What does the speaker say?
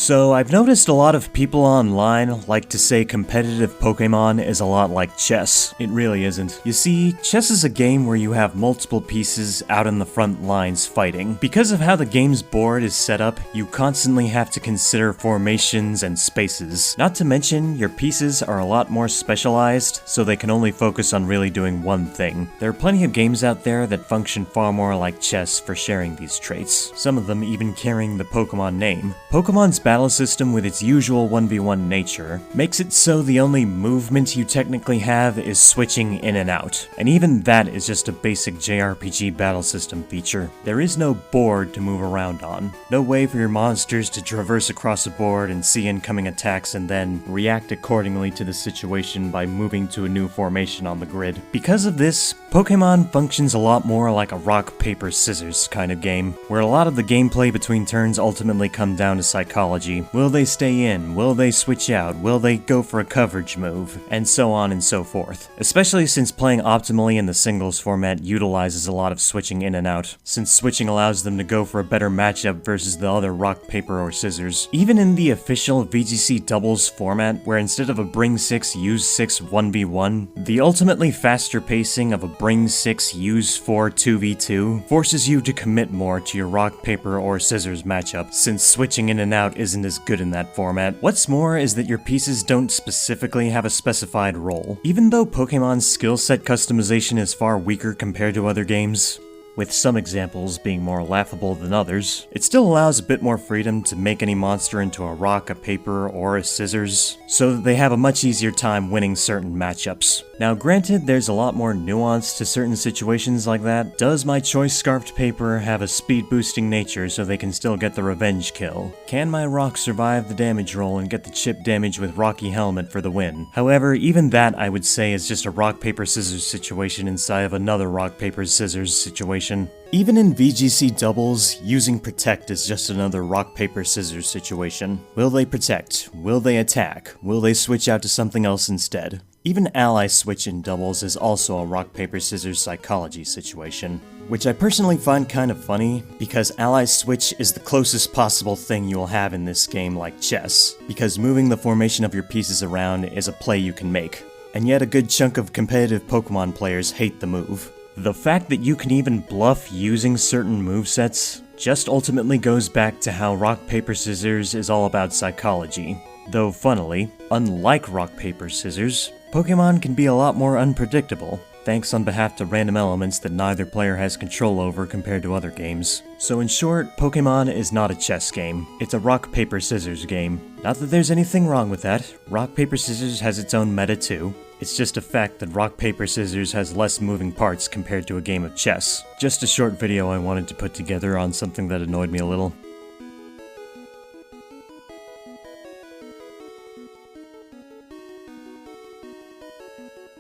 So I've noticed a lot of people online like to say competitive Pokemon is a lot like chess. It really isn't. You see, chess is a game where you have multiple pieces out in the front lines fighting. Because of how the game's board is set up, you constantly have to consider formations and spaces. Not to mention, your pieces are a lot more specialized, so they can only focus on really doing one thing. There are plenty of games out there that function far more like chess for sharing these traits, some of them even carrying the Pokemon name. Pokemon's battle system, with its usual 1v1 nature, makes it so the only movement you technically have is switching in and out, and even that is just a basic JRPG battle system feature. There is no board to move around on, no way for your monsters to traverse across a board and see incoming attacks and then react accordingly to the situation by moving to a new formation on the grid. Because of this, Pokemon functions a lot more like a rock, paper, scissors kind of game, where a lot of the gameplay between turns ultimately come down to psychology. Will they stay in? Will they switch out? Will they go for a coverage move? And so on and so forth. Especially since playing optimally in the singles format utilizes a lot of switching in and out, since switching allows them to go for a better matchup versus the other rock, paper, or scissors. Even in the official VGC doubles format, where instead of a bring 6, use 6 1v1, the ultimately faster pacing of a bring 6, use 4 2v2 forces you to commit more to your rock, paper, or scissors matchup, since switching in and out isn't as good in that format. What's more is that your pieces don't specifically have a specified role. Even though Pokemon's skill set customization is far weaker compared to other games, with some examples being more laughable than others, it still allows a bit more freedom to make any monster into a rock, a paper, or a scissors, so that they have a much easier time winning certain matchups. Now granted, there's a lot more nuance to certain situations like that. Does my choice Scarfed Paper have a speed boosting nature so they can still get the revenge kill? Can my rock survive the damage roll and get the chip damage with Rocky Helmet for the win? However, even that I would say is just a rock, paper, scissors situation inside of another rock, paper, scissors situation. Even in VGC doubles, using Protect is just another rock, paper, scissors situation. Will they protect? Will they attack? Will they switch out to something else instead? Even Ally Switch in doubles is also a rock, paper, scissors psychology situation, which I personally find kind of funny, because Ally Switch is the closest possible thing you will have in this game like chess, because moving the formation of your pieces around is a play you can make, and yet a good chunk of competitive Pokemon players hate the move. The fact that you can even bluff using certain movesets just ultimately goes back to how rock, paper, scissors is all about psychology. Though funnily, unlike rock, paper, scissors, Pokemon can be a lot more unpredictable, thanks on behalf to random elements that neither player has control over compared to other games. So in short, Pokemon is not a chess game. It's a rock, paper, scissors game. Not that there's anything wrong with that. Rock, paper, scissors has its own meta too. It's just a fact that rock, paper, scissors has less moving parts compared to a game of chess. Just a short video I wanted to put together on something that annoyed me a little.